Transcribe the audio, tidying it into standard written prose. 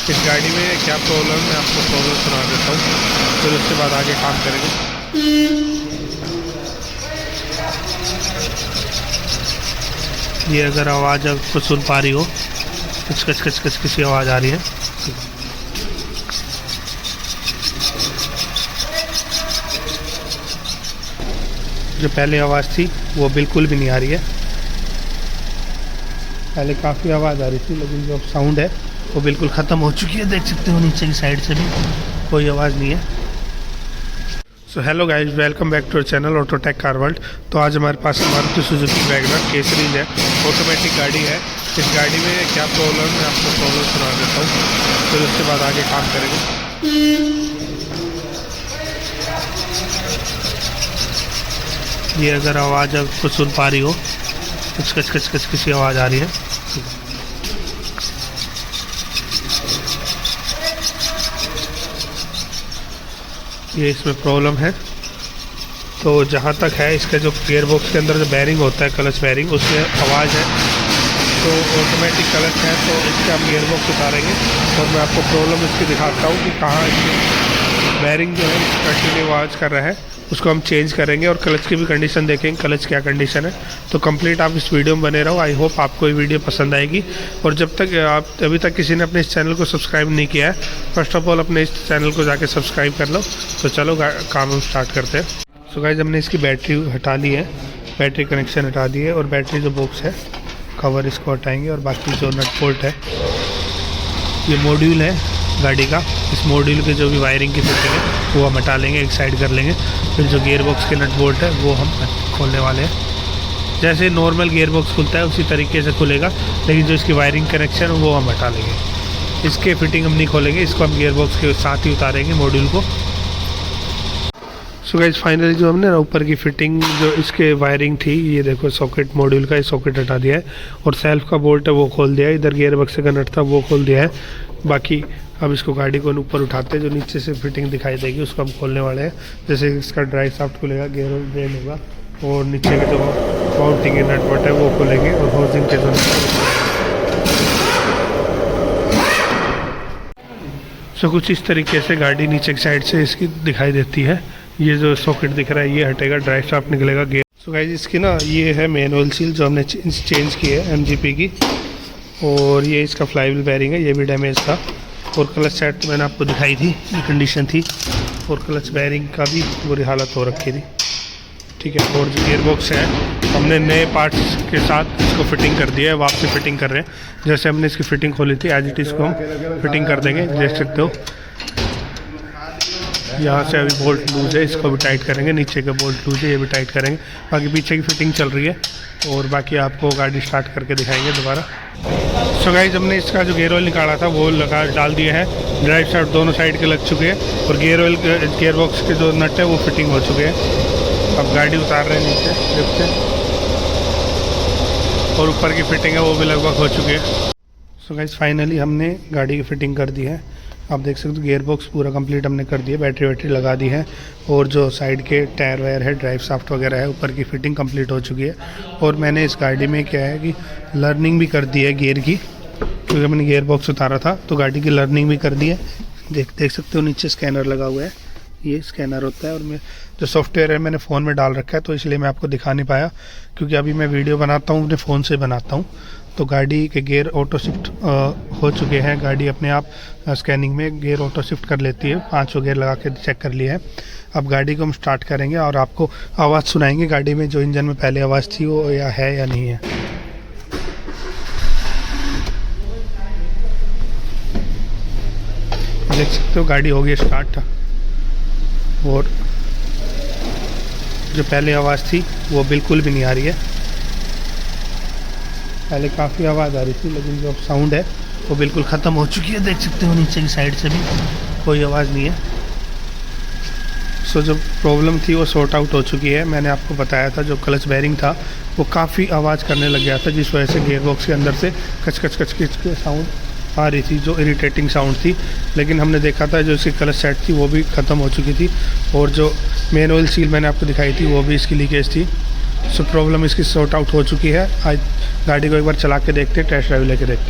इस गाड़ी में क्या प्रॉब्लम है, आपको प्रॉब्लम सुना देता हूँ, फिर उसके बाद आगे काम करेंगे। ये अगर आवाज़ आपको सुन पा रही हो, कच कच कच कच किसी आवाज़ आ रही है। जो पहले आवाज़ थी वो बिल्कुल भी नहीं आ रही है। पहले काफ़ी आवाज़ आ रही थी, लेकिन जो साउंड है वो बिल्कुल ख़त्म हो चुकी है। देख सकते हो नीचे की साइड से भी कोई आवाज़ नहीं है। So hello guys, welcome back to our channel Autotech car world. तो आज हमारे पास मारुति सुजुकी वैगनर के सीरीज है, ऑटोमेटिक गाड़ी है। इस गाड़ी में क्या प्रॉब्लम है, आपको प्रॉब्लम सुना देता हूँ, फिर उसके बाद आगे काम करेंगे। ये अगर आवाज़ आपको सुन पा रही हो, कच कच कच कच किसी आवाज़ आ रही है। ये इसमें प्रॉब्लम है। तो जहाँ तक है, इसका जो गियर बॉक्स के अंदर जो बैरिंग होता है, क्लच बैरिंग, उसमें आवाज़ है। तो ऑटोमेटिक क्लच है, तो इसका हम गियर बॉक्स उतारेंगे और मैं आपको प्रॉब्लम इसकी दिखाता हूँ कि कहाँ इसकी बैरिंग जो है कंटिन्यू आवाज़ कर रहा है, उसको हम चेंज करेंगे और क्लच की भी कंडीशन देखेंगे, क्लच क्या कंडीशन है। तो कंप्लीट आप इस वीडियो में बने रहो। आई होप आपको ये वीडियो पसंद आएगी। और जब तक आप अभी तक किसी ने अपने इस चैनल को सब्सक्राइब नहीं किया है, फर्स्ट ऑफ ऑल अपने इस चैनल को जाके सब्सक्राइब कर लो। तो चलो काम हम स्टार्ट करते हैं। सो गाइस, हमने इसकी बैटरी हटा ली है, बैटरी कनेक्शन हटा दी है, और बैटरी जो बॉक्स है कवर इसको हटाएंगे, और बाकी जो नट बोल्ट है, ये मॉड्यूल है गाड़ी का, इस मॉड्यूल के जो भी वायरिंग की फिटिंग है वो हम हटा लेंगे, एक साइड कर लेंगे। फिर जो गियर बॉक्स के नट बोल्ट है वो हम खोलने वाले हैं। जैसे नॉर्मल गियर बॉक्स खुलता है उसी तरीके से खुलेगा, लेकिन जो इसकी वायरिंग कनेक्शन है वो हम हटा लेंगे। इसके फिटिंग हम नहीं खोलेंगे, इसको हम गियर बॉक्स के साथ ही उतारेंगे मॉड्यूल को। सो गाइस, फाइनली जो हमने ऊपर की फिटिंग जो इसके वायरिंग थी, ये देखो सॉकेट मॉड्यूल का, ये सॉकेट हटा दिया है, और सेल्फ का बोल्ट है वो खोल दिया है। इधर गियर बॉक्स का नट था वो खोल दिया है। बाकी अब इसको गाड़ी को ऊपर उठाते हैं, जो नीचे से फिटिंग दिखाई देगी उसको हम खोलने वाले हैं। जैसे इसका ड्राइव शाफ्ट खुलेगा, गियर ऑयल ब्रेन होगा, और नीचे के जो माउंटिंग के नट बट है वो खोलेंगे, और होजिंग के जो सो कुछ इस तरीके से गाड़ी नीचे की साइड से इसकी दिखाई देती है। ये जो सॉकेट दिख रहा है ये हटेगा, ड्राइव शाफ्ट निकलेगा, गियर। सो गाइस, इसकी ना ये है मेन ऑयल सील जो हमने चेंज की है MGP की, और ये इसका फ्लाईव्हील बैरिंग है, ये भी डैमेज था। और क्लच सेट मैंने आपको दिखाई थी, ये कंडीशन थी, और क्लच बैरिंग का भी बुरी हालत हो रखी थी, ठीक है। और जो गियर बॉक्स है हमने नए पार्ट्स के साथ इसको फिटिंग कर दिया है, वापसी फिटिंग कर रहे हैं। जैसे हमने इसकी फिटिंग खोली थी एज इट इज़ को हम फिटिंग कर देंगे, देख सकते हो। यहाँ से अभी बोल्ट लूज है, इसको भी टाइट करेंगे, नीचे का बोल्ट लूज है ये भी टाइट करेंगे। बाकी पीछे की फिटिंग चल रही है, और बाकी आपको गाड़ी स्टार्ट करके दिखाएंगे दोबारा। सो गाइस, हमने इसका जो गियर ऑयल निकाला था वो डाल दिया है, ड्राइव शाफ्ट दोनों साइड के लग चुके हैं, और गियर ऑयल गियर बॉक्स के जो नट है वो फिटिंग हो चुके हैं। अब गाड़ी उतार रहे हैं नीचे लिफ्ट से, और ऊपर की फिटिंग है वो भी लगभग हो चुकी है। सो गाइस, फाइनली हमने गाड़ी की फिटिंग कर दी है। आप देख सकते हो गियर बॉक्स पूरा कंप्लीट हमने कर दिया, बैटरी वैटरी लगा दी है, और जो साइड के टायर वायर है, ड्राइव शाफ्ट वगैरह है, ऊपर की फिटिंग कंप्लीट हो चुकी है। और मैंने इस गाड़ी में क्या है कि लर्निंग भी कर दी है गियर की, क्योंकि मैंने गियर बॉक्स उतारा था तो गाड़ी की लर्निंग भी कर दी है। देख सकते हो नीचे स्कैनर लगा हुआ है, ये स्कैनर होता है, और मैं जो सॉफ्टवेयर है मैंने फ़ोन में डाल रखा है, तो इसलिए मैं आपको दिखा नहीं पाया, क्योंकि अभी मैं वीडियो बनाता हूँ अपने फ़ोन से बनाता हूँ। तो गाड़ी के गियर ऑटो शिफ्ट हो चुके हैं, गाड़ी अपने आप स्कैनिंग में गियर ऑटो शिफ्ट कर लेती है, 5 गियर लगा के चेक कर लिया है। अब गाड़ी को हम स्टार्ट करेंगे और आपको आवाज़ सुनाएंगे गाड़ी में, जो इंजन में पहले आवाज़ थी वो है या नहीं है। देख सकते हो गाड़ी हो गई स्टार्ट, और जो पहले आवाज़ थी वो बिल्कुल भी नहीं आ रही है। पहले काफ़ी आवाज़ आ रही थी, लेकिन जो साउंड है वो बिल्कुल ख़त्म हो चुकी है। देख सकते हो नीचे की साइड से भी कोई आवाज़ नहीं है। सो जो प्रॉब्लम थी वो सॉर्ट आउट हो चुकी है। मैंने आपको बताया था जो क्लच बैरिंग था वो काफ़ी आवाज़ करने लग गया था, जिस वजह से गियर बॉक्स के अंदर से कच कच कच कच के साउंड आ रही थी, जो इरिटेटिंग साउंड थी। लेकिन हमने देखा था जो इसकी क्लच सेट थी वो भी ख़त्म हो चुकी थी, और जो मेन ऑयल सील मैंने आपको दिखाई थी वो भी इसकी लीकेज थी। सो प्रॉब्लम इसकी सॉर्ट आउट हो चुकी है। आज गाड़ी को एक बार चला के देखते हैं, टेस्ट ड्राइव लेके देखते हैं।